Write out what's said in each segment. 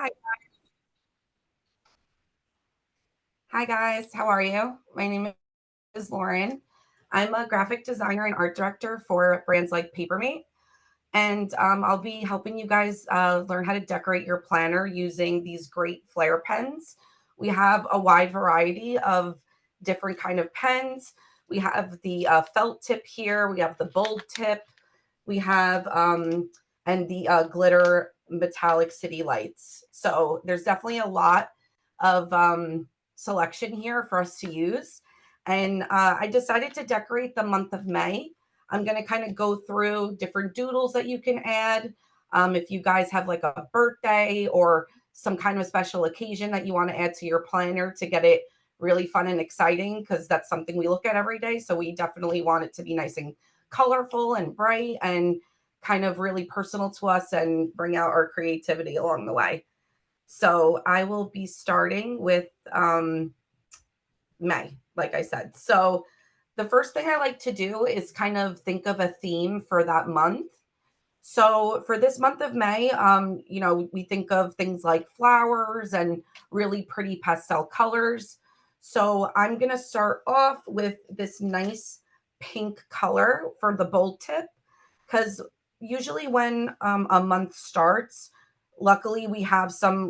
Hi. Hi guys, how are you? My name is Lauren. I'm a graphic designer and art director for brands like Papermate, and I'll be helping you guys learn how to decorate your planner using these great Flair pens. We have a wide variety of different kind of pens. We have the felt tip here. We have the bold tip. We have and the glitter metallic city lights. So there's definitely a lot of selection here for us to use. And I decided to decorate the month of May. I'm going to kind of go through different doodles that you can add. If you guys have like a birthday or some kind of special occasion that you want to add to your planner to get it really fun and exciting, because that's something we look at every day. So we definitely want it to be nice and colorful and bright and kind of really personal to us and bring out our creativity along the way. So I will be starting with May, like I said. So the first thing I like to do is kind of think of a theme for that month. So for this month of May, we think of things like flowers and really pretty pastel colors. So I'm going to start off with this nice pink color for the bold tip, because usually when a month starts, luckily we have some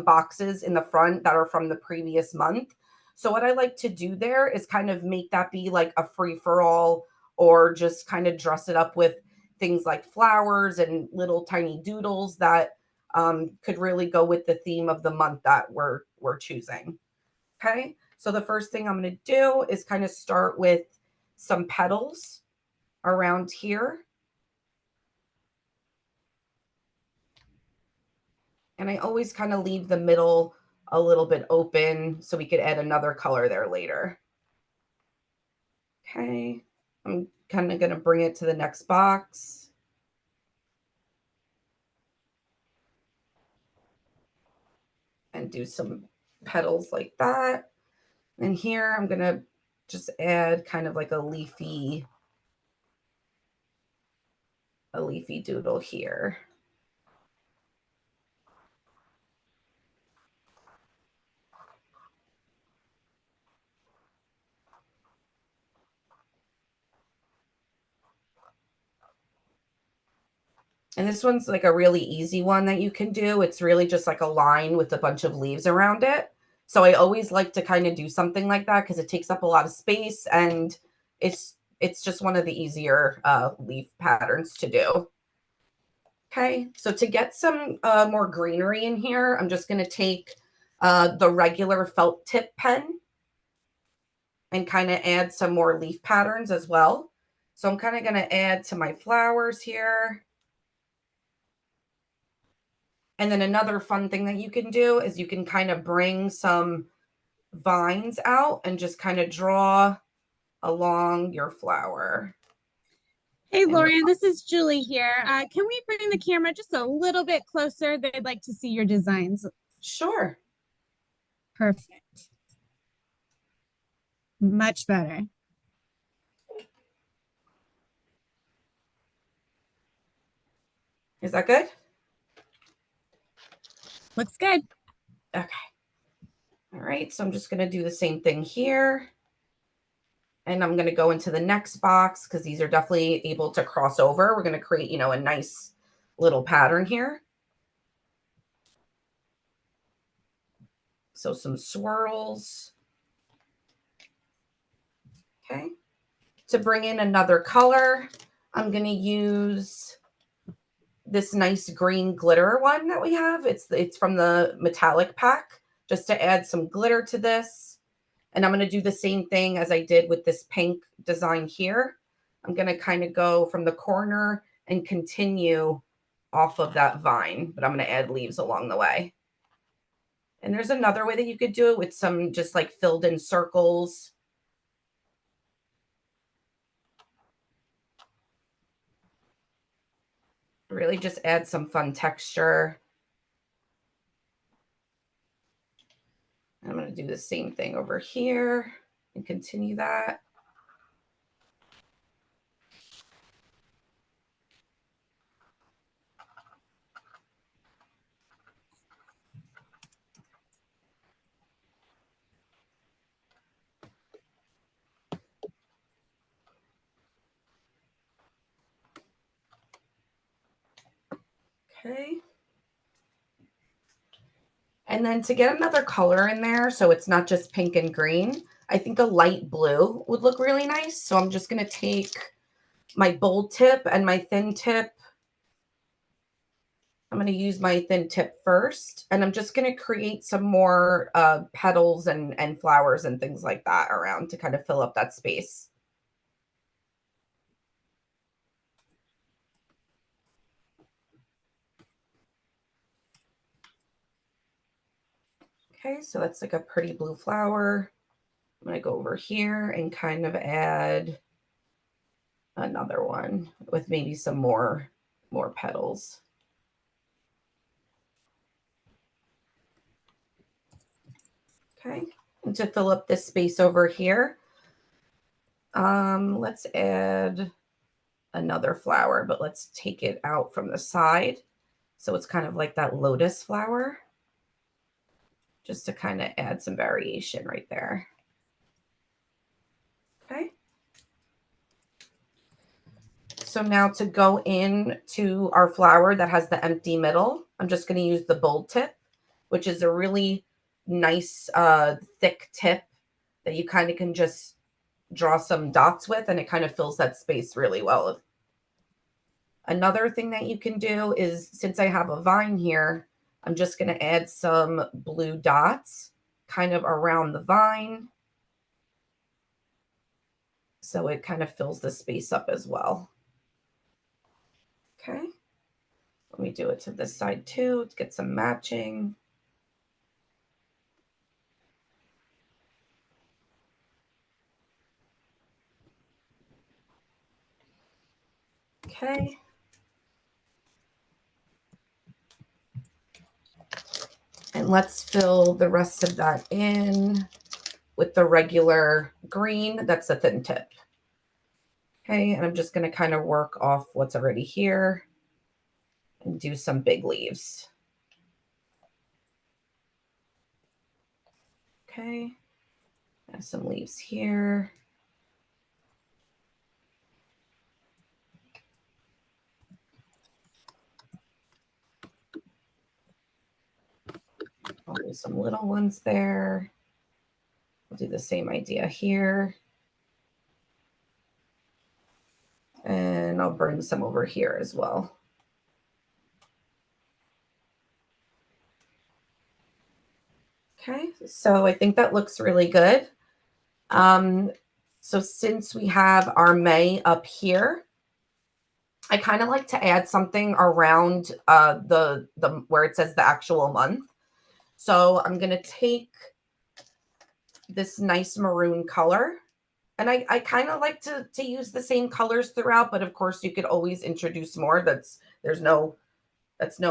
boxes in the front that are from the previous month. So what I like to do there is kind of make that be like a free for all, or just kind of dress it up with things like flowers and little tiny doodles that could really go with the theme of the month that we're choosing. Okay, so the first thing I'm going to do is kind of start with some petals around here. And I always kind of leave the middle a little bit open so we could add another color there later. Okay, I'm kind of going to bring it to the next box. And do some petals like that. And here I'm going to just add kind of like a leafy doodle here. And this one's like a really easy one that you can do. It's really just like a line with a bunch of leaves around it. So I always like to kind of do something like that because it takes up a lot of space, and it's just one of the easier leaf patterns to do. Okay, so to get some more greenery in here, I'm just going to take the regular felt tip pen and kind of add some more leaf patterns as well. So I'm kind of going to add to my flowers here. And then another fun thing that you can do is you can kind of bring some vines out and just kind of draw along your flower. Hey, And Lauren, this is Julie here. Can we bring the camera just a little bit closer? They'd like to see your designs. sure. Perfect. Much better. Is that good? Looks good. Okay. All right. So I'm just going to do the same thing here. And I'm going to go into the next box because these are definitely able to cross over. We're going to create, a nice little pattern here. So some swirls. Okay. To bring in another color, I'm going to use this nice green glitter one that we have. It's from the metallic pack, just to add some glitter to this. And I'm going to do the same thing as I did with this pink design here. I'm going to kind of go from the corner and continue off of that vine, but I'm going to add leaves along the way. And there's another way that you could do it with some just like filled in circles. Really just add some fun texture. I'm going to do the same thing over here and continue that. Okay. And then to get another color in there, so it's not just pink and green, I think a light blue would look really nice. So I'm just going to take my bold tip and my thin tip. I'm going to use my thin tip first, and I'm just going to create some more petals and flowers and things like that around to kind of fill up that space. Okay, so that's like a pretty blue flower. I'm going to go over here and kind of add another one with maybe some more petals. Okay, and to fill up this space over here, let's add another flower, but let's take it out from the side. So it's kind of like that lotus flower, just to kind of add some variation right there. Okay. So now to go in to our flower that has the empty middle, I'm just going to use the bold tip, which is a really nice thick tip that you kind of can just draw some dots with, and it kind of fills that space really well. Another thing that you can do is, since I have a vine here, I'm just going to add some blue dots kind of around the vine, so it kind of fills the space up as well. Okay. Let me do it to this side too to get some matching. Okay. And let's fill the rest of that in with the regular green. That's a thin tip. Okay, and I'm just going to kind of work off what's already here and do some big leaves. Okay, have some leaves here. I'll do some little ones there. We'll do the same idea here. And I'll bring some over here as well. Okay, so I think that looks really good. So since we have our May up here, I kind of like to add something around the where it says the actual month. So I'm gonna take this nice maroon color, and I kind of like to use the same colors throughout, but of course you could always introduce more. That's no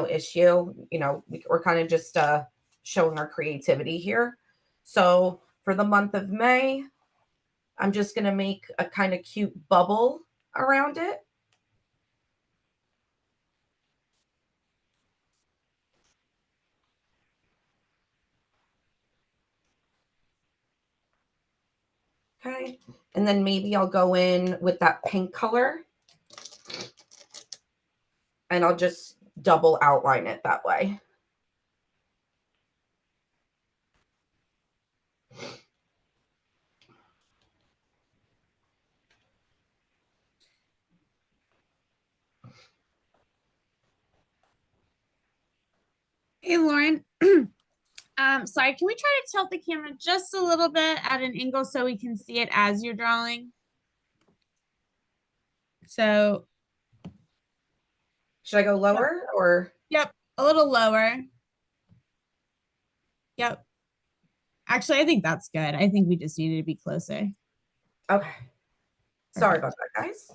issue. You know, we're kind of just showing our creativity here. So for the month of May, I'm just going to make a kind of cute bubble around it. Okay. And then maybe I'll go in with that pink color, and I'll just double outline it that way. Hey, Lauren. Sorry, can we try to tilt the camera just a little bit at an angle so we can see it as you're drawing? So, Should I go lower or? yep, a little lower. Yep. Actually, I think that's good. I think we just needed to be closer. Okay. Sorry about that, guys.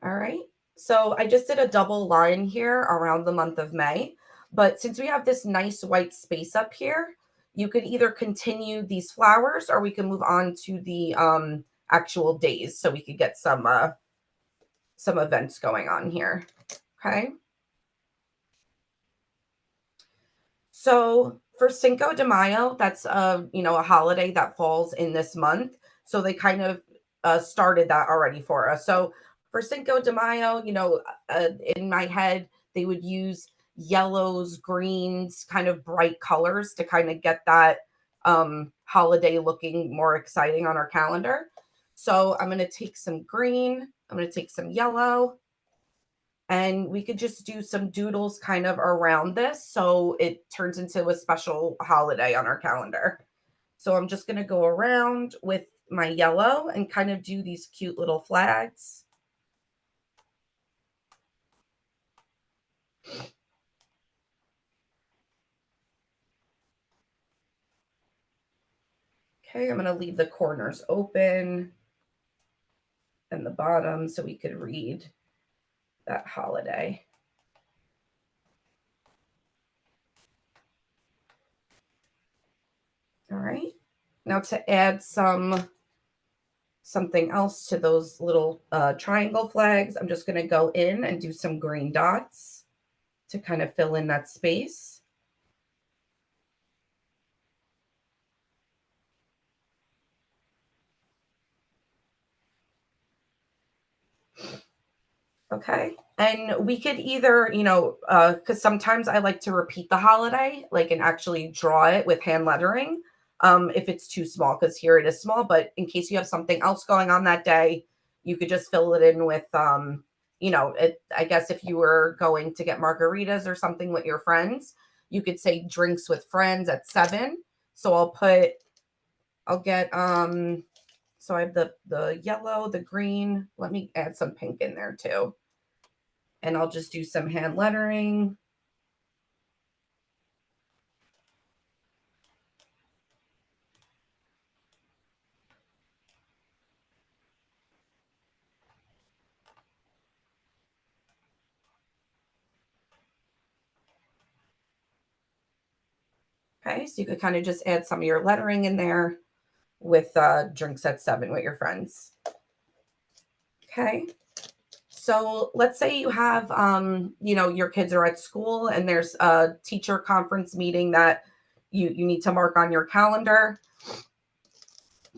All right. So I just did a double line here around the month of May. But since we have this nice white space up here, you could either continue these flowers, or we can move on to the actual days, so we could get some events going on here. Okay. So for Cinco de Mayo, that's a holiday that falls in this month. So they kind of started that already for us. So for Cinco de Mayo, in my head, they would use yellows, greens, kind of bright colors to kind of get that holiday looking more exciting on our calendar. So I'm going to take some green, I'm going to take some yellow, and we could just do some doodles kind of around this so it turns into a special holiday on our calendar. So I'm just going to go around with my yellow and kind of do these cute little flags. Okay, I'm going to leave the corners open and the bottom so we could read that holiday. All right. Now to add something else to those little triangle flags, I'm just going to go in and do some green dots to kind of fill in that space. Okay. And we could either, because sometimes I like to repeat the holiday, like, and actually draw it with hand lettering if it's too small, because here it is small. But in case you have something else going on that day, you could just fill it in with, I guess if you were going to get margaritas or something with your friends, you could say drinks with friends at 7. So I'll get, so I have the yellow, the green. Let me add some pink in there too. And I'll just do some hand lettering. Okay, so you could kind of just add some of your lettering in there with drinks at 7 with your friends. Okay, so let's say you have, your kids are at school and there's a teacher conference meeting that you need to mark on your calendar.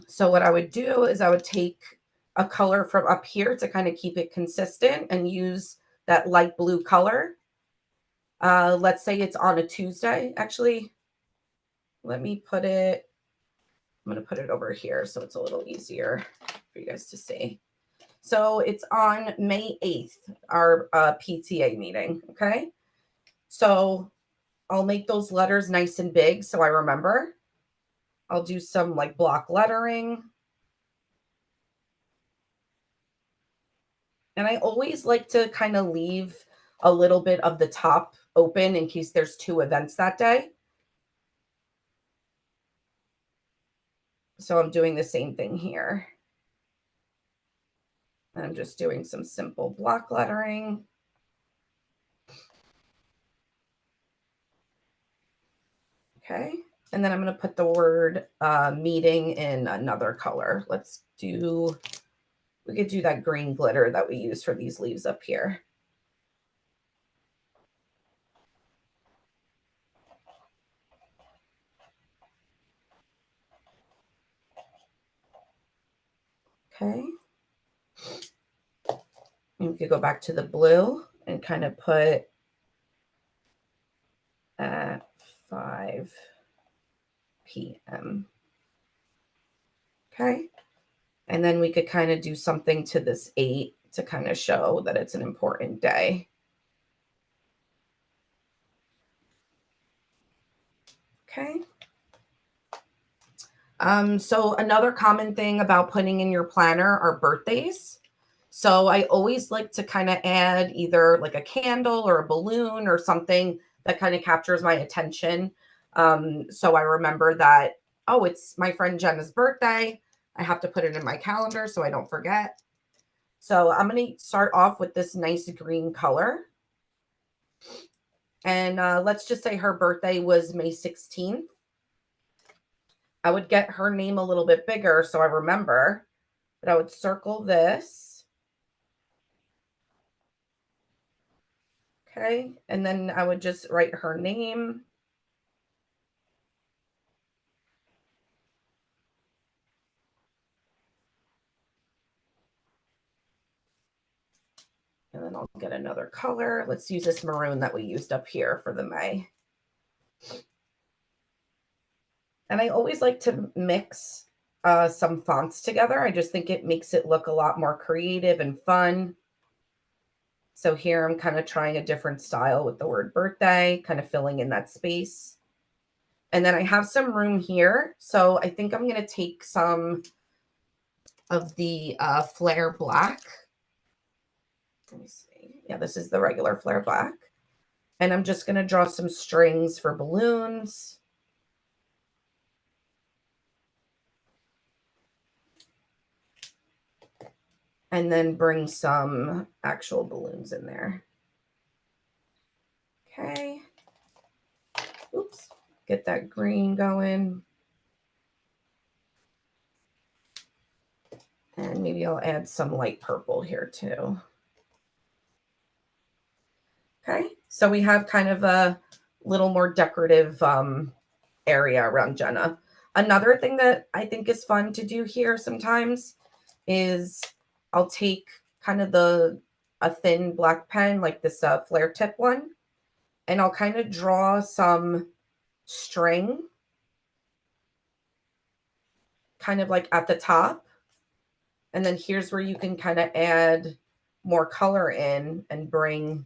So what I would do is I would take a color from up here to kind of keep it consistent and use that light blue color. Let's say it's on a Tuesday. Actually, let me put it, I'm going to put it over here so it's a little easier for you guys to see. So it's on May 8th, our PTA meeting. Okay. So I'll make those letters nice and big so I remember. I'll do some like block lettering. And I always like to kind of leave a little bit of the top open in case there's 2 events that day. So I'm doing the same thing here. I'm just doing some simple block lettering. Okay. And then I'm going to put the word meeting in another color. We could do that green glitter that we use for these leaves up here. Okay. And we could go back to the blue and kind of put at 5 p.m. Okay. And then we could kind of do something to this 8 to kind of show that it's an important day. Okay. So another common thing about putting in your planner are birthdays. So I always like to kind of add either like a candle or a balloon or something that kind of captures my attention. So I remember that, oh, it's my friend Jenna's birthday. I have to put it in my calendar so I don't forget. So I'm going to start off with this nice green color. And let's just say her birthday was May 16th. I would get her name a little bit bigger so I remember. But I would circle this. Okay. And then I would just write her name. And then I'll get another color. Let's use this maroon that we used up here for the May. And I always like to mix some fonts together. I just think it makes it look a lot more creative and fun. So here I'm kind of trying a different style with the word birthday, kind of filling in that space. And then I have some room here. So I think I'm going to take some of the Flair black. Let me see. Yeah, this is the regular Flair black. And I'm just going to draw some strings for balloons. And then bring some actual balloons in there. Okay. Oops. Get that green going. And maybe I'll add some light purple here too. Okay. So we have kind of a little more decorative area around Jenna. Another thing that I think is fun to do here sometimes is I'll take kind of a thin black pen like this Flair tip one, and I'll kind of draw some string kind of like at the top. And then here's where you can kind of add more color in and bring,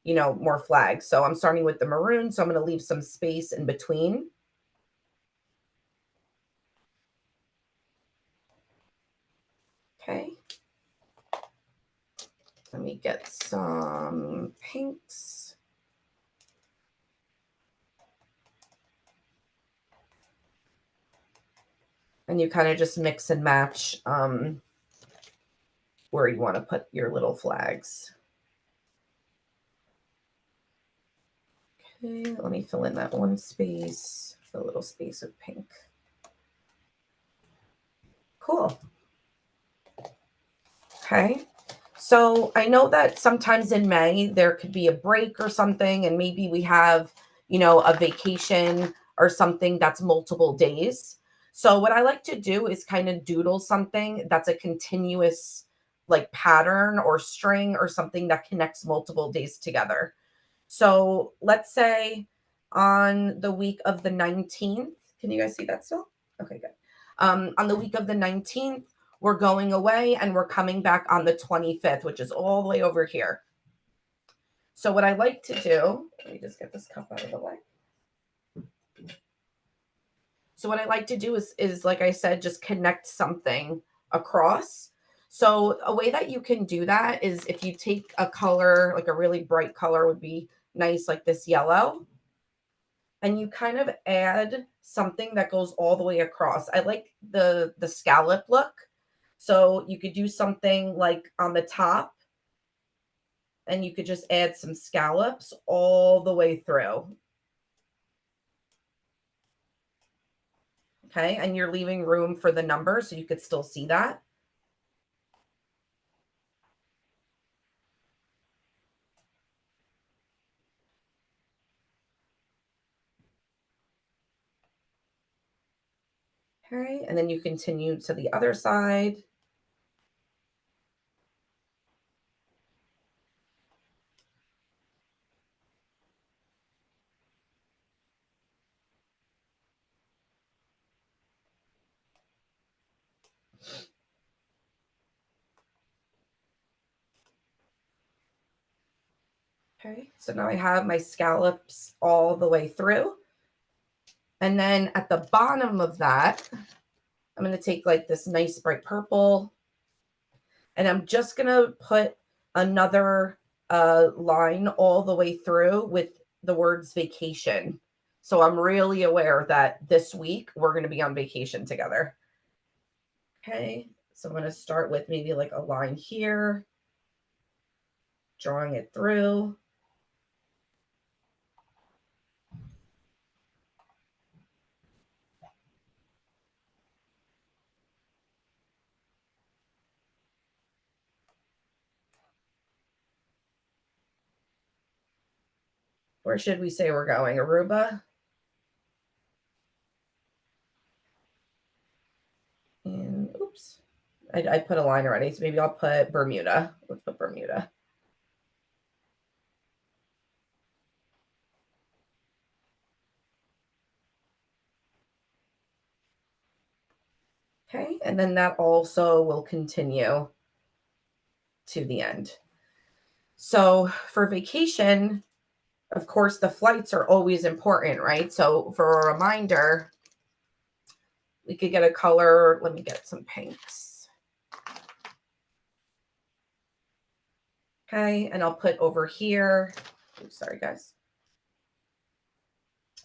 you know, more flags. So I'm starting with the maroon, so I'm going to leave some space in between. Okay. Let me get some pinks. And you kind of just mix and match where you want to put your little flags. Okay, let me fill in that one space, a little space of pink. Cool. Okay. So I know that sometimes in May there could be a break or something, and maybe we have, you know, a vacation or something that's multiple days. So what I like to do is kind of doodle something that's a continuous like pattern or string or something that connects multiple days together. So let's say on the week of the 19th, can you guys see that still? Okay, good. On the week of the 19th, we're going away and we're coming back on the 25th, which is all the way over here. So what I like to do, let me just get this cup out of the way. So what I like to do is like I said, just connect something across. So a way that you can do that is if you take a color, like a really bright color would be nice, like this yellow, and you kind of add something that goes all the way across. I like the scallop look. So you could do something like on the top, and you could just add some scallops all the way through. Okay, and you're leaving room for the number so you could still see that. Okay, and then you continue to the other side. Okay, so now I have my scallops all the way through. And then at the bottom of that, I'm going to take like this nice bright purple, and I'm just going to put another line all the way through with the words vacation. So I'm really aware that this week we're going to be on vacation together. Okay, so I'm going to start with maybe like a line here, drawing it through. Where should we say we're going? Aruba? And oops, I put a line already, so maybe I'll put Bermuda. Let's put Bermuda. Okay, and then that also will continue to the end. So for vacation, of course, the flights are always important, right? So for a reminder, we could get a color. Let me get some pinks. Okay, and I'll put over here. Oops, sorry, guys.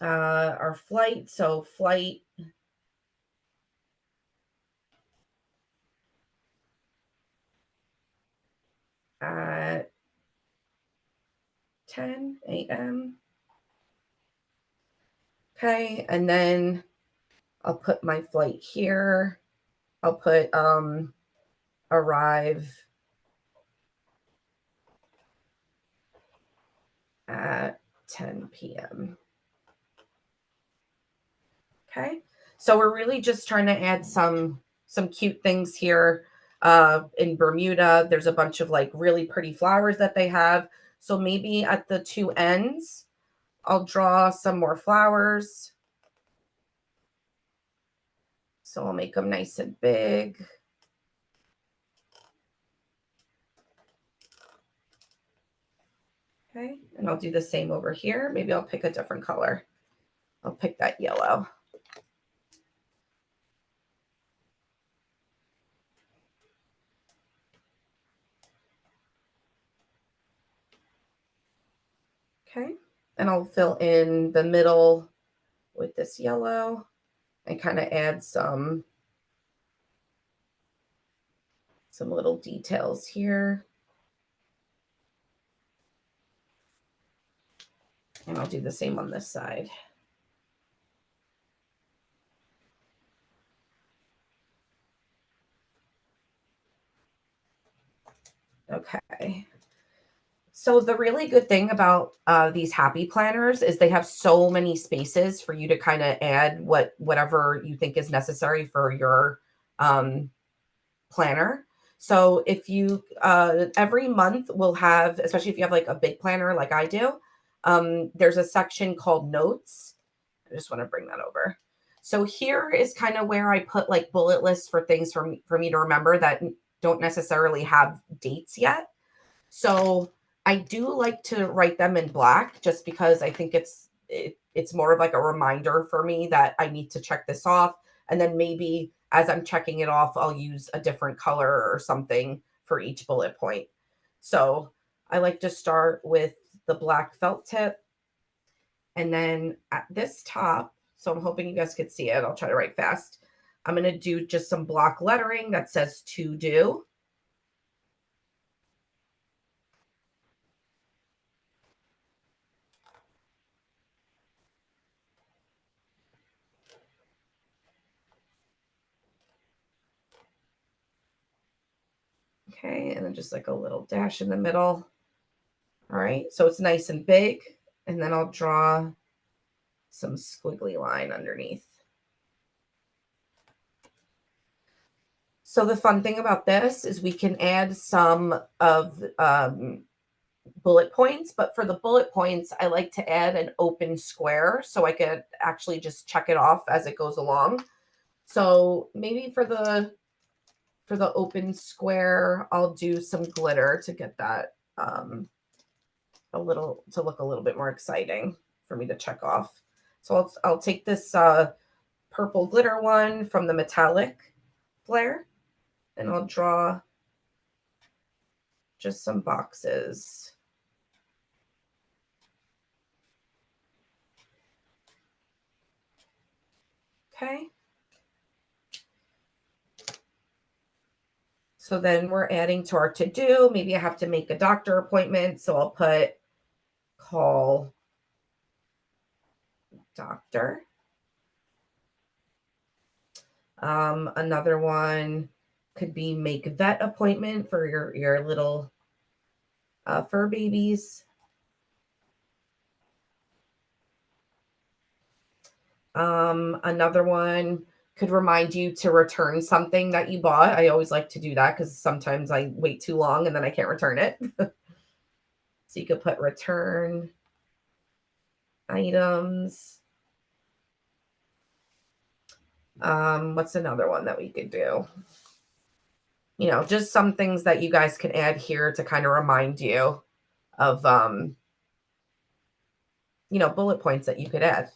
Our flight. So flight at 10 a.m. Okay, and then I'll put my flight here. I'll put arrive at 10 p.m. Okay, so we're really just trying to add some cute things here. In Bermuda, there's a bunch of like really pretty flowers that they have. So maybe at the two ends, I'll draw some more flowers. So I'll make them nice and big. Okay, and I'll do the same over here. Maybe I'll pick a different color. I'll pick that yellow. Okay, and I'll fill in the middle with this yellow and kind of add some little details here. And I'll do the same on this side. Okay. So the really good thing about these happy planners is they have so many spaces for you to kind of add whatever you think is necessary for your planner. So if you every month will have, especially if you have like a big planner like I do, there's a section called notes. I just want to bring that over. So here is kind of where I put like bullet lists for things for me to remember that don't necessarily have dates yet. So I do like to write them in black just because I think it's more of like a reminder for me that I need to check this off. And then maybe as I'm checking it off, I'll use a different color or something for each bullet point. So I like to start with the black felt tip. And then at this top, so I'm hoping you guys could see it. I'll try to write fast. I'm going to do just some block lettering that says to do. Okay, and then just like a little dash in the middle. All right, so it's nice and big. And then I'll draw some squiggly line underneath. So the fun thing about this is we can add some of bullet points, but for the bullet points, I like to add an open square so I could actually just check it off as it goes along. So maybe for the open square, I'll do some glitter to get that look a little bit more exciting for me to check off. So I'll take this purple glitter one from the metallic Flair, and I'll draw just some boxes. Okay. So then we're adding to our to-do. Maybe I have to make a doctor appointment. So I'll put call doctor. Another one could be make vet appointment for your little fur babies. Another one could remind you to return something that you bought. I always like to do that because sometimes I wait too long and then I can't return it. So you could put return items. What's another one that we could do? Just some things that you guys can add here to kind of remind you of, bullet points that you could add.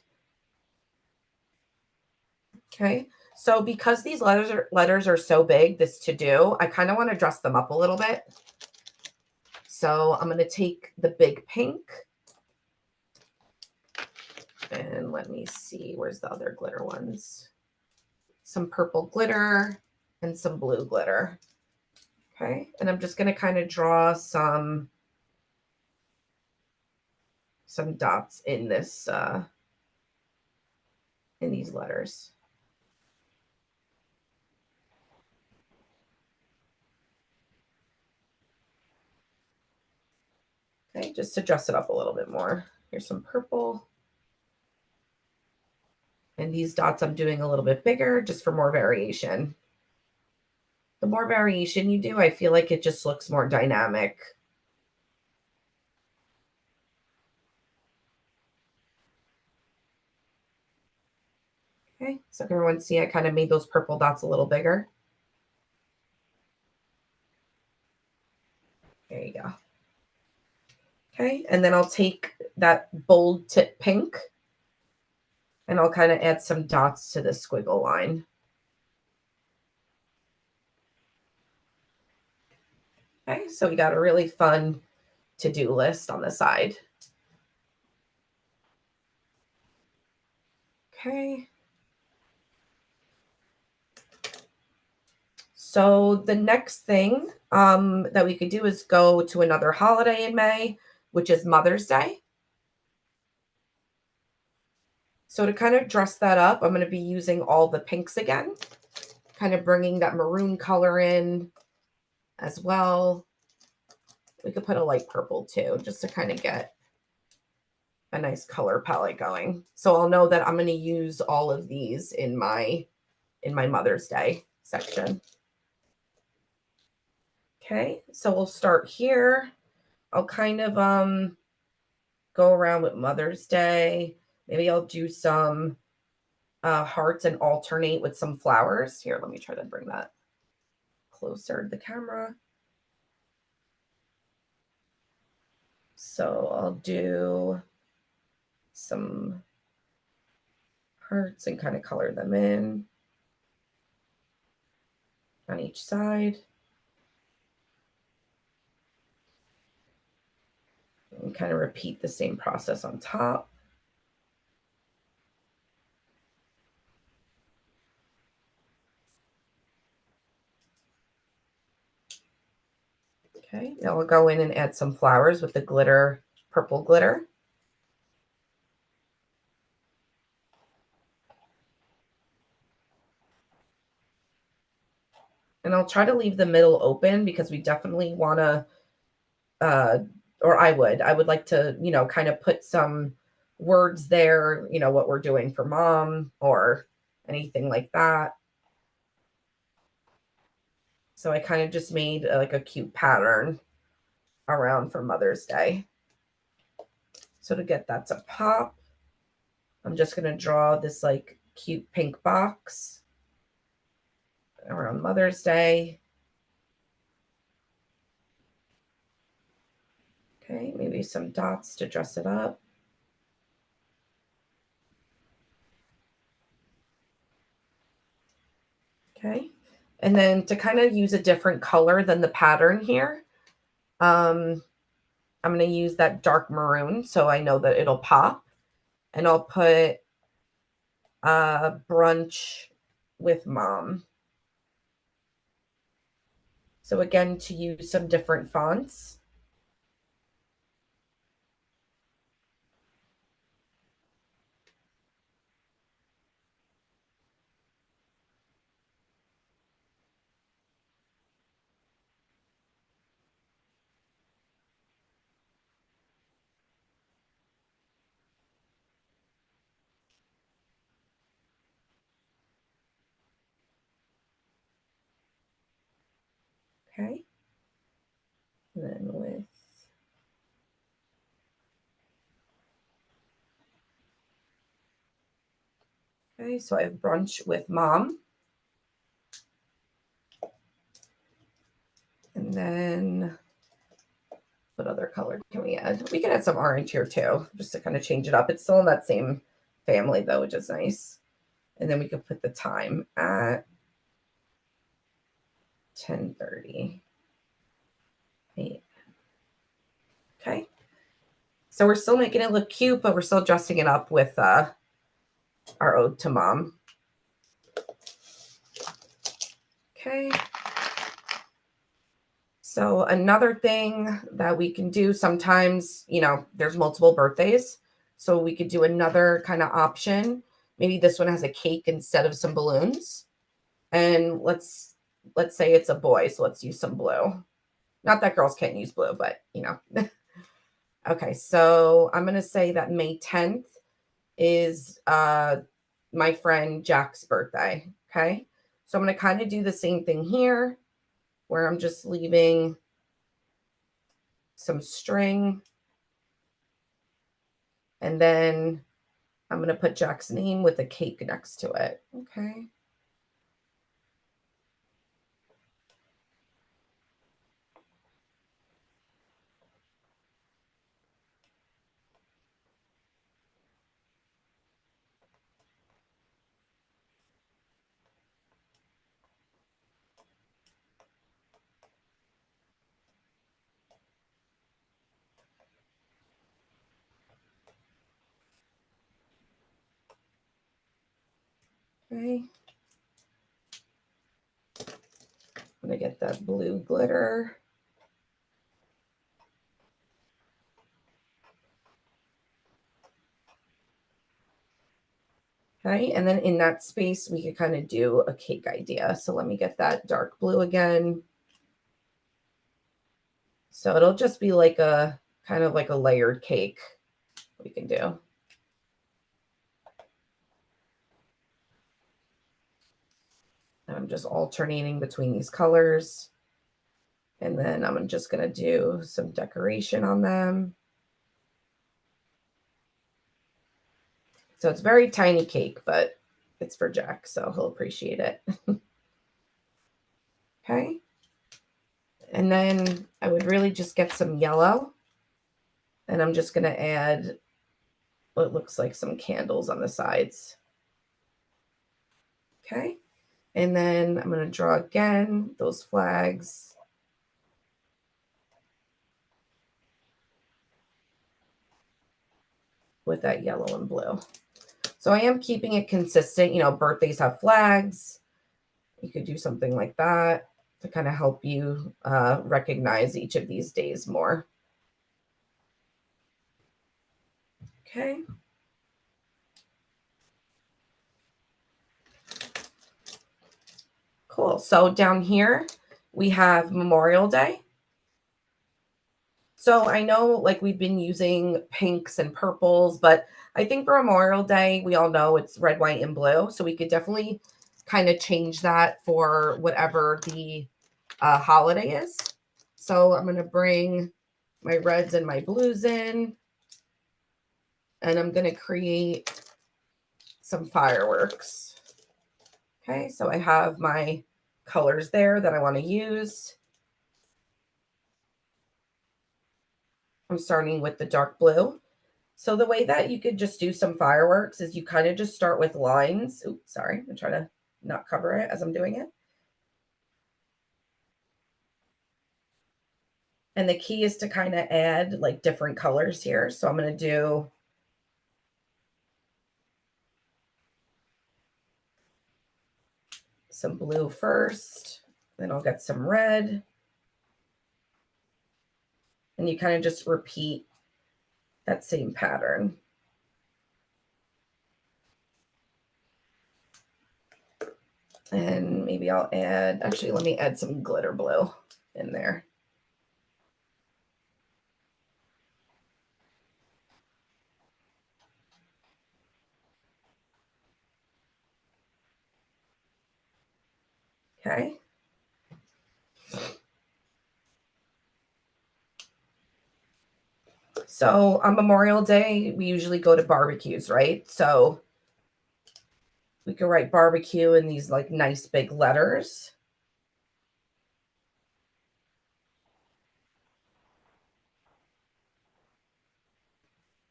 Okay. So because these letters are so big, this to do, I kind of want to dress them up a little bit. So I'm going to take the big pink. And let me see, where's the other glitter ones? Some purple glitter and some blue glitter. Okay. And I'm just going to kind of draw some dots in this, in these letters. Okay, just to dress it up a little bit more. Here's some purple. And these dots I'm doing a little bit bigger just for more variation. The more variation you do, I feel like it just looks more dynamic. Okay, so can everyone see I kind of made those purple dots a little bigger? There you go. Okay, and then I'll take that bold tip pink and I'll kind of add some dots to the squiggle line. Okay, so we got a really fun to-do list on the side. Okay. So the next thing that we could do is go to another holiday in May, which is Mother's Day. So to kind of dress that up, I'm going to be using all the pinks again, kind of bringing that maroon color in as well. We could put a light purple too, just to kind of get a nice color palette going. So I'll know that I'm going to use all of these in my Mother's Day section. Okay, so we'll start here. I'll kind of go around with Mother's Day. Maybe I'll do some hearts and alternate with some flowers. Here, let me try to bring that closer to the camera. So I'll do some hearts and kind of color them in on each side. And kind of repeat the same process on top. Okay, now we'll go in and add some flowers with the glitter, purple glitter. And I'll try to leave the middle open because we definitely want to, or I would like to, kind of put some words there, what we're doing for mom or anything like that. So I kind of just made like a cute pattern around for Mother's Day. So to get that to pop, I'm just going to draw this like cute pink box around Mother's Day. Okay, maybe some dots to dress it up. Okay, and then to kind of use a different color than the pattern here, I'm going to use that dark maroon so I know that it'll pop. And I'll put brunch with mom. So again, to use some different fonts. Okay. And then with Okay, so I have brunch with mom. And then what other color can we add? We can add some orange here too, just to kind of change it up. It's still in that same family though, which is nice. And then we can put the time at 10:30. Okay. So we're still making it look cute, but we're still dressing it up with our ode to mom. Okay. So another thing that we can do sometimes, there's multiple birthdays. So we could do another kind of option. Maybe this one has a cake instead of some balloons. And let's say it's a boy, so let's use some blue. Not that girls can't use blue, but Okay, so I'm gonna say that May 10th is my friend Jack's birthday. Okay, so I'm gonna kind of do the same thing here, where I'm just leaving some string, and then I'm gonna put Jack's name with a cake next to it. Okay. Okay. I'm gonna get that blue glitter. Okay, and then in that space, we could kind of do a cake idea. So let me get that dark blue again. So it'll just be like a kind of like a layered cake we can do. And I'm just alternating between these colors. And then I'm just going to do some decoration on them. So it's very tiny cake, but it's for Jack, so he'll appreciate it. Okay. And then I would really just get some yellow. And I'm just going to add what looks like some candles on the sides. Okay. And then I'm going to draw again those flags. With that yellow and blue. So I am keeping it consistent. Birthdays have flags. You could do something like that to kind of help you recognize each of these days more. Okay. Cool. So down here, we have Memorial Day. So I know like we've been using pinks and purples, but I think for Memorial Day, we all know it's red, white, and blue. So we could definitely kind of change that for whatever the holiday is. So I'm going to bring my reds and my blues in, and I'm going to create some fireworks. Okay, so I have my colors there that I want to use. I'm starting with the dark blue. So the way that you could just do some fireworks is you kind of just start with lines. Oops, sorry. I'm trying to not cover it as I'm doing it. And the key is to kind of add like different colors here. So I'm going to do some blue first, then I'll get some red. And you kind of just repeat that same pattern. And maybe I'll add, actually, let me add some glitter blue in there. Okay. So on Memorial Day, we usually go to barbecues, right? So We could write barbecue in these like nice big letters.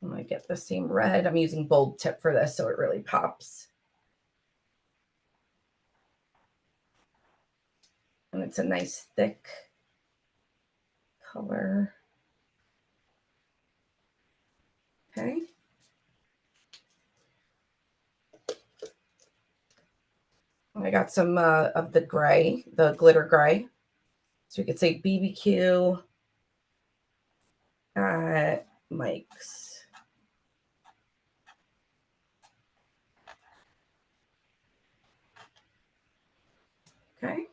I'm going to get the same red. I'm using bold tip for this so it really pops. And it's a nice thick color. Okay. I got some of the gray, the glitter gray. So we could say BBQ at Mike's. Okay.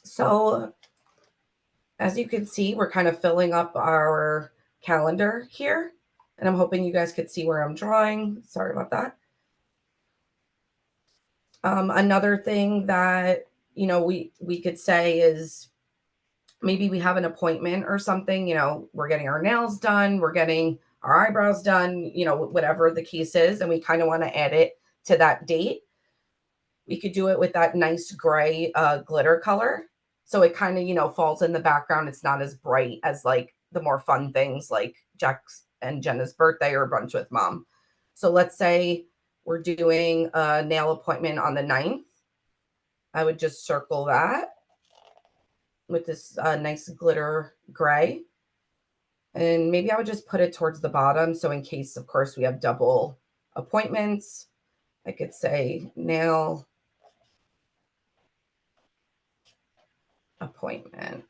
So as you can see, we're kind of filling up our calendar here. And I'm hoping you guys could see where I'm drawing. Sorry about that. Another thing that, you know, we could say is maybe we have an appointment or something, you know, we're getting our nails done, we're getting our eyebrows done, you know, whatever the case is, and we kind of want to add it to that date. We could do it with that nice gray glitter color. So it kind of, you know, falls in the background. It's not as bright as like the more fun things like Jack's and Jenna's birthday or brunch with mom. So let's say we're doing a nail appointment on the 9th. I would just circle that with this nice glitter gray. And maybe I would just put it towards the bottom. So in case, of course, we have double appointments, I could say nail appointment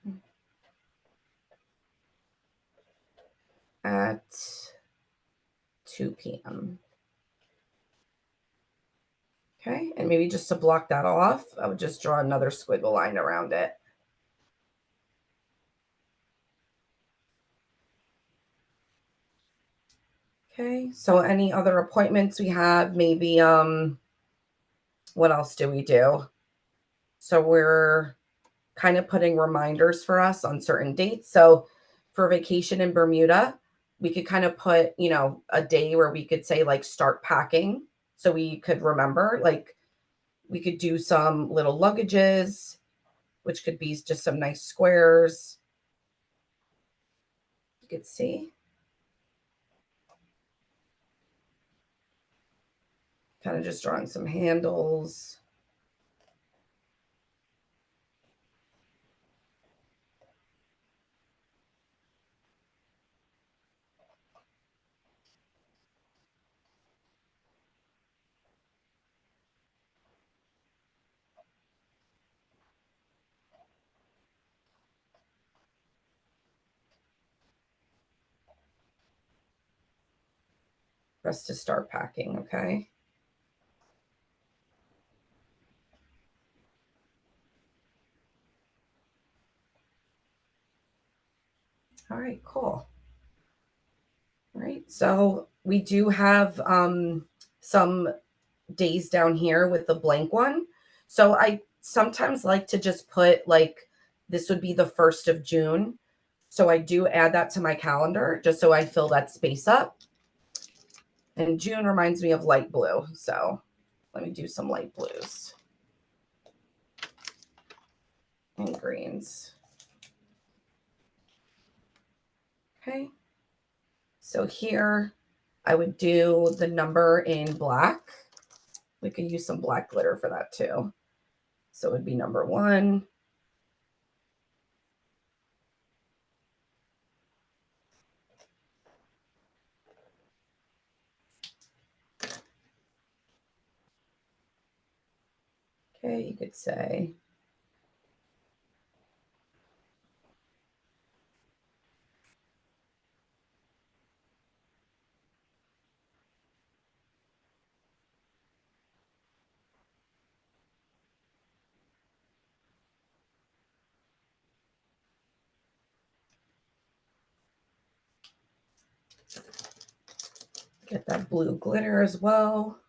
at 2 p.m. Okay, and maybe just to block that off, I would just draw another squiggle line around it. Okay, so any other appointments we have, maybe, what else do we do? So we're kind of putting reminders for us on certain dates. So for vacation in Bermuda, we could kind of put, you know, a day where we could say like start packing. So we could remember, like we could do some little luggages, which could be just some nice squares. You could see. Kind of just drawing some handles. For us to start packing, okay? All right, cool. All right, so we do have some days down here with the blank one. So I sometimes like to just put like this would be the 1st of June. So I do add that to my calendar just so I fill that space up. And June reminds me of light blue. So let me do some light blues and greens. Okay. So here I would do the number in black. We could use some black glitter for that too. So it would be number 1. Okay, you could say get that blue glitter as well.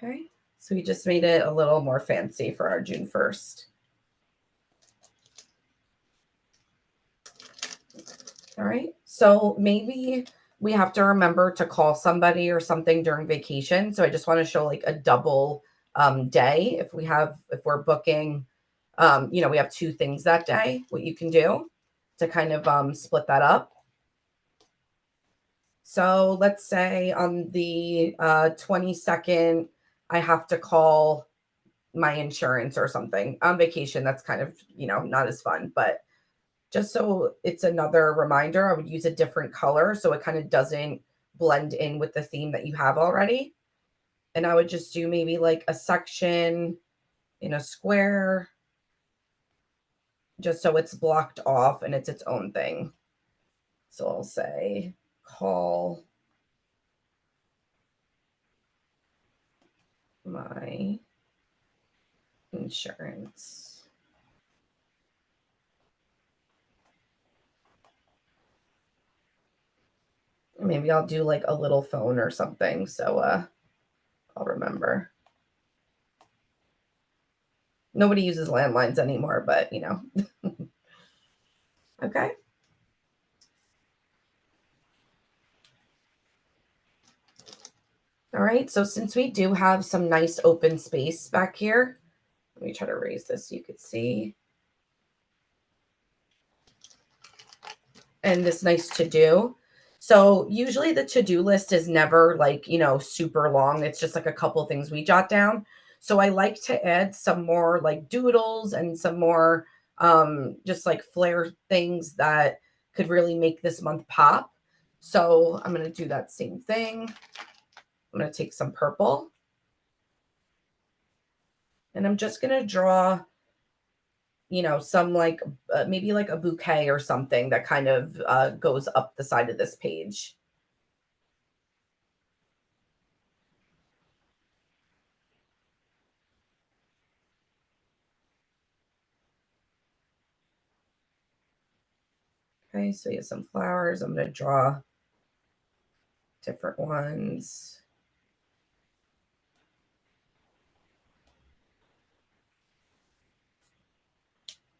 Okay, so we just made it a little more fancy for our June 1st. All right, so maybe we have to remember to call somebody or something during vacation. So I just want to show like a double day if we're booking, we have two things that day, what you can do to kind of split that up. So let's say on the 22nd, I have to call my insurance or something. On vacation, that's kind of, not as fun, but just so it's another reminder, I would use a different color so it kind of doesn't blend in with the theme that you have already. And I would just do maybe like a section in a square, just so it's blocked off and it's its own thing. So I'll say call my insurance. Maybe I'll do like a little phone or something. So I'll remember. Nobody uses landlines anymore, but Okay. All right. So since we do have some nice open space back here, let me try to raise this so you could see. And this nice to do. So usually the to-do list is never like, super long. It's just like a couple things we jot down. So I like to add some more like doodles and some more just like Flair things that could really make this month pop. So I'm going to do that same thing. I'm going to take some purple and I'm just going to draw, some like maybe like a bouquet or something that kind of goes up the side of this page. Okay, so you have some flowers. I'm going to draw different ones.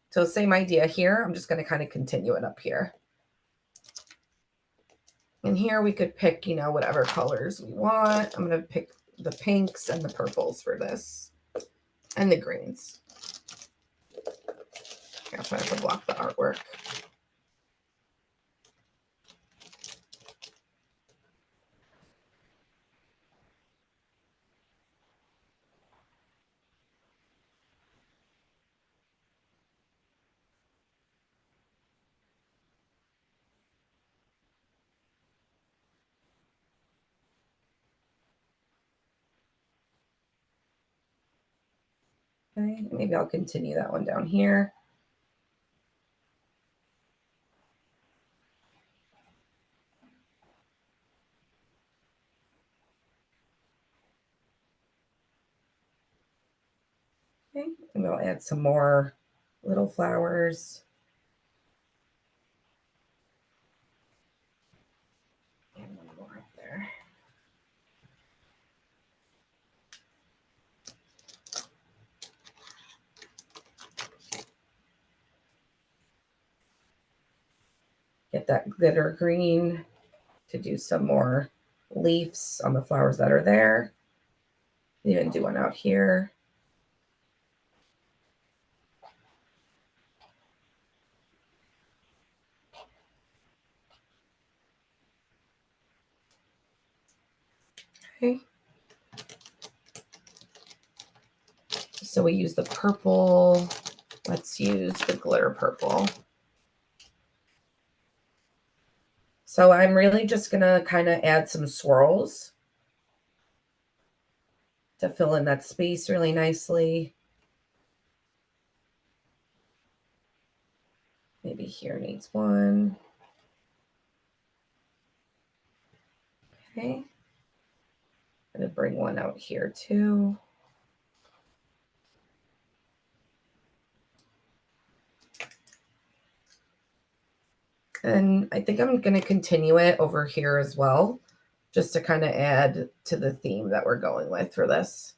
So same idea here. I'm just going to kind of continue it up here. And here we could pick, whatever colors we want. I'm going to pick the pinks and the purples for this and the greens. I'll try to block the artwork. Okay, maybe I'll continue that one down here. Okay, and we'll add some more little flowers. And one more up there. Get that glitter green to do some more leaves on the flowers that are there. Even do one out here. Okay. So we use the purple. Let's use the glitter purple. So I'm really just going to kind of add some swirls to fill in that space really nicely. Maybe here needs one. Okay. I'm going to bring one out here too. And I think I'm going to continue it over here as well. just to kind of add to the theme that we're going with for this.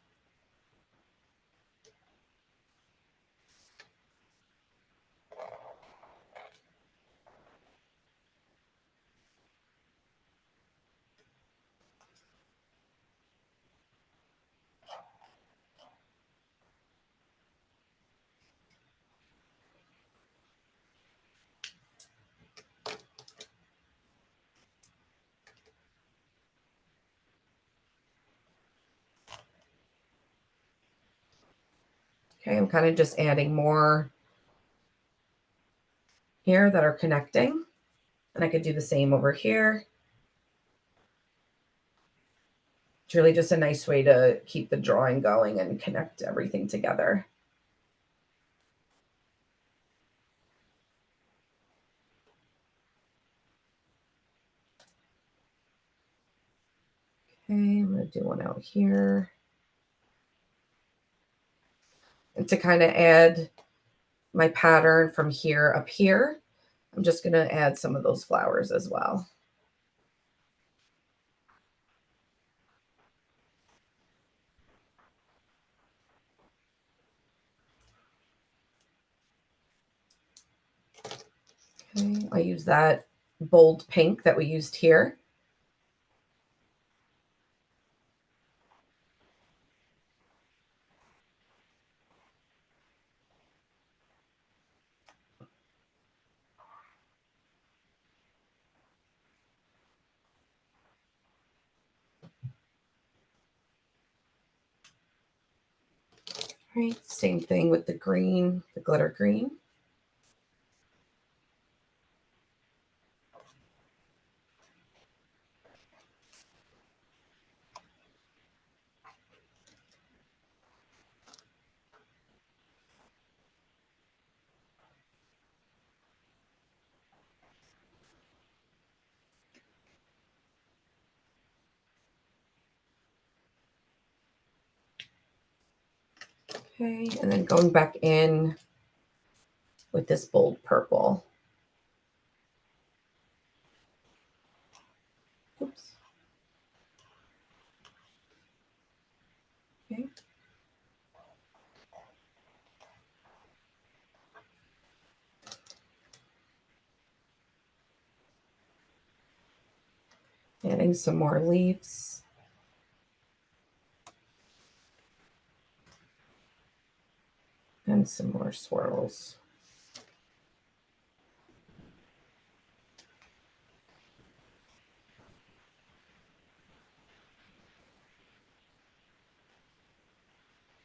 Okay, I'm kind of just adding more here that are connecting. And I could do the same over here. It's really just a nice way to keep the drawing going and connect everything together. Okay, I'm going to do one out here. And to kind of add my pattern from here up here, I'm just going to add some of those flowers as well. Okay, I use that bold pink that we used here. Right, same thing with the green, the glitter green. Okay, and then going back in with this bold purple. Oops. Okay. Adding some more leaves. And some more swirls.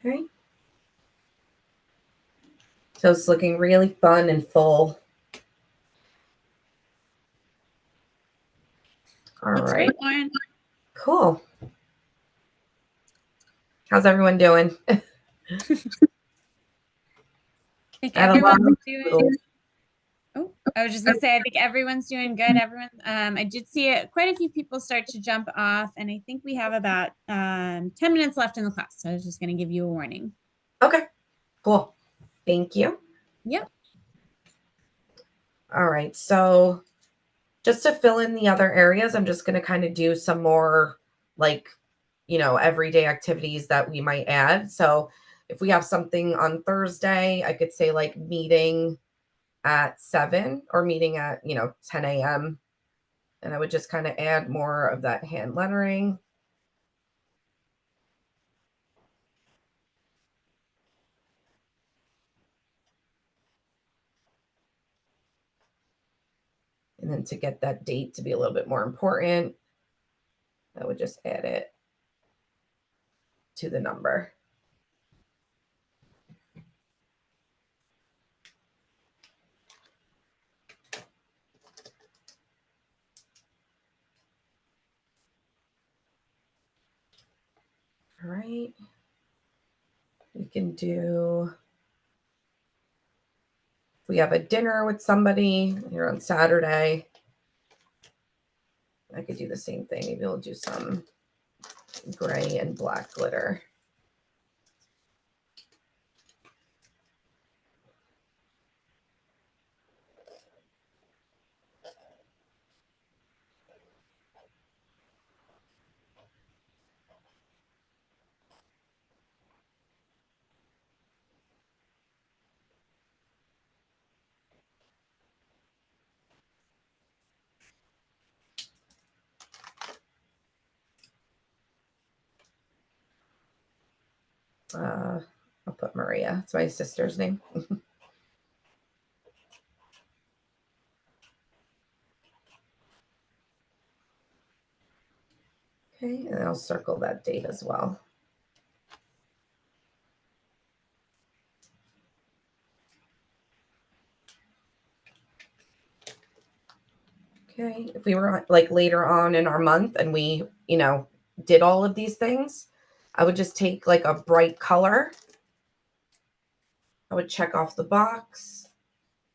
Okay. So it's looking really fun and full. All That's right. great, Lauren. Cool. How's everyone doing? I think I had a lot everyone's of doing. Oh, I was just gonna say, I think everyone's doing good. Everyone, I did see quite a few people start to jump off, and I think we have about 10 minutes left in the class. So I was just gonna give you a warning. Okay, cool. Thank you. Yep. All right, so just to fill in the other areas, I'm just going to kind of do some more like, everyday activities that we might add. So if we have something on Thursday, I could say like meeting at 7 or meeting at, 10 a.m. And I would just kind of add more of that hand lettering. And then to get that date to be a little bit more important, I would just add it to the number. All right. We can do, if we have a dinner with somebody here on Saturday, I could do the same thing. Maybe we'll do some gray and black glitter. I'll put Maria. It's my sister's name. Okay, and I'll circle that date as well. Okay, if we were like later on in our month and we, did all of these things, I would just take like a bright color. I would check off the box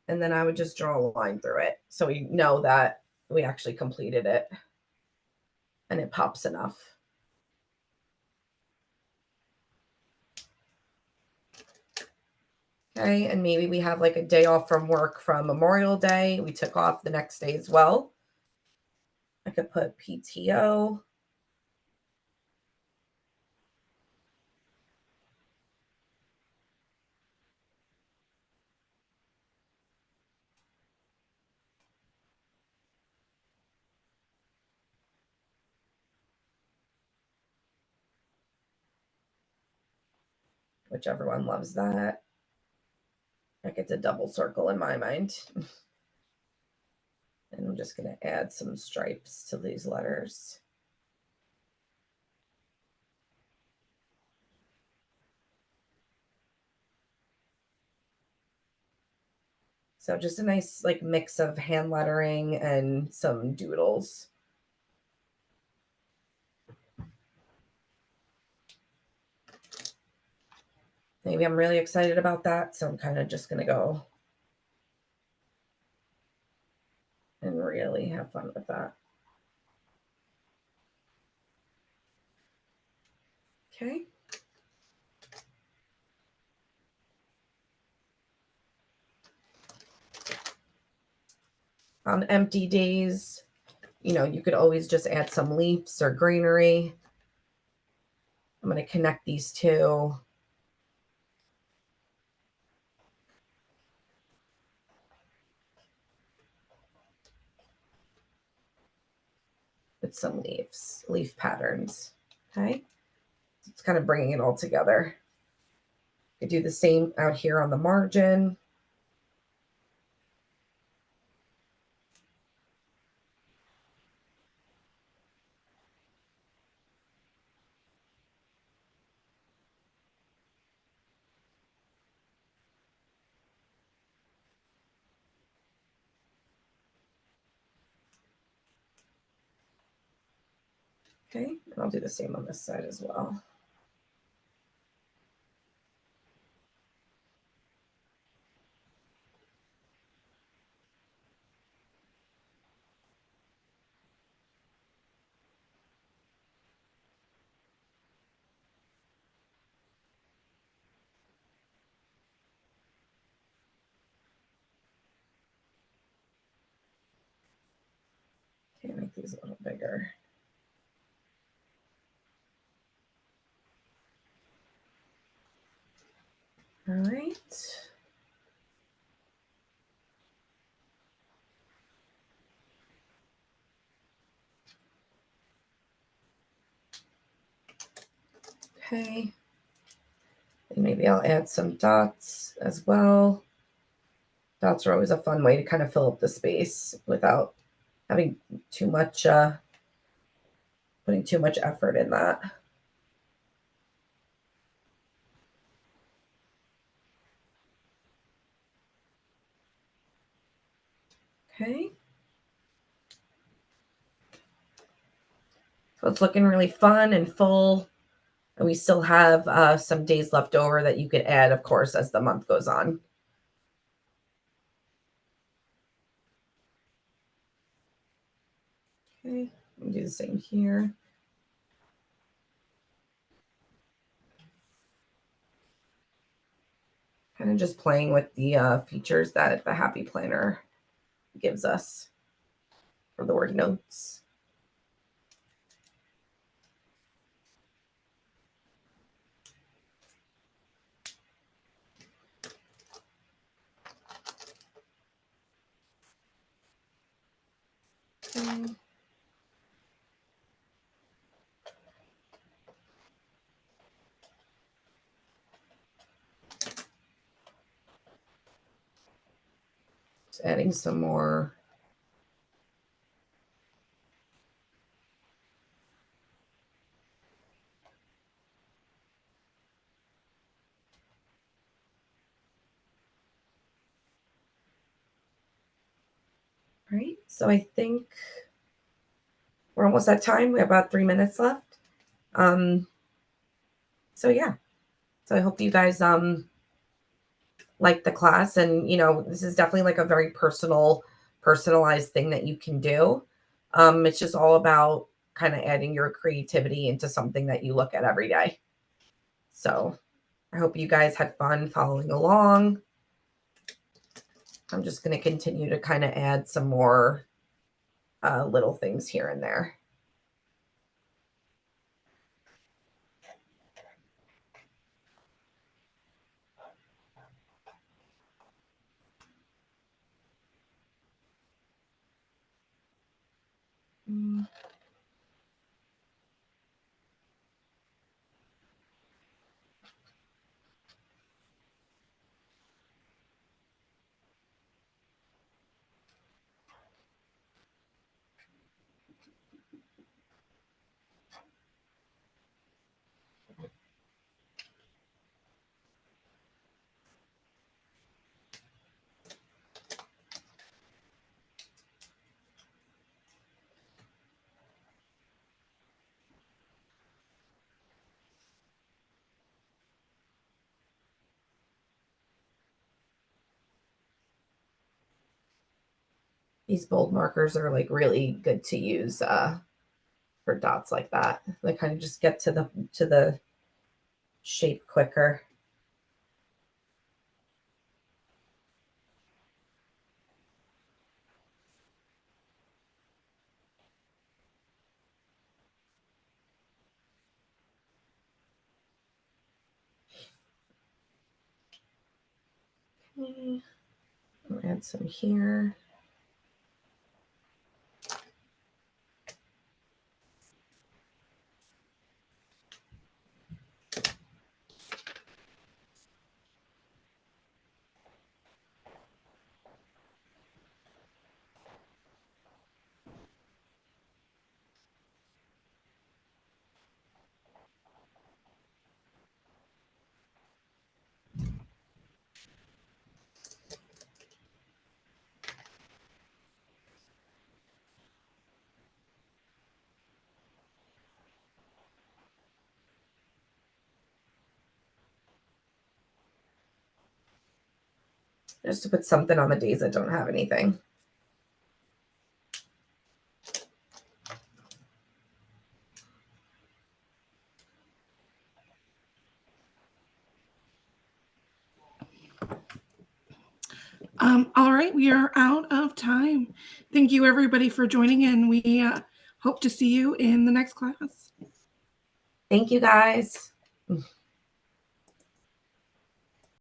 and then I would just draw a line through it so we know that we actually completed it and it pops enough. Okay, and maybe we have like a day off from work from Memorial Day. We took off the next day as well. I could put PTO. Which everyone loves that. Like it's a double circle in my mind. And I'm just going to add some stripes to these letters. So just a nice like mix of hand lettering and some doodles. Maybe I'm really excited about that, so I'm kind of just going to go and really have fun with that. Okay. On empty days, you could always just add some leaves or greenery. I'm going to connect these two. With some leaf patterns. Okay. It's kind of bringing it all together. I do the same out here on the margin. Okay, and I'll do the same on this side as well. Okay, make these a little bigger. All right. Okay. And maybe I'll add some dots as well. Dots are always a fun way to kind of fill up the space without having too much, putting too much effort in that. Okay. So it's looking really fun and full. And we still have some days left over that you could add, of course, as the month goes on. Okay, we'll do the same here. Kind of just playing with the features that the Happy Planner gives us for the word notes. Okay. Just adding some more. All right, so I think we're almost at time. We have about 3 minutes left. So yeah, so I hope you guys like the class, and this is definitely like a very personalized thing that you can do. It's just all about kind of adding your creativity into something that you look at every day. So I hope you guys had fun following along. I'm just going to continue to kind of add some more little things here and there. These bold markers are like really good to use for dots like that. They kind of just get to the shape quicker. Okay. I'll add some here. Just to put something on the days that don't have anything. All right, we are out of time. Thank you, everybody, for joining in. We hope to see you in the next class. Thank you, guys.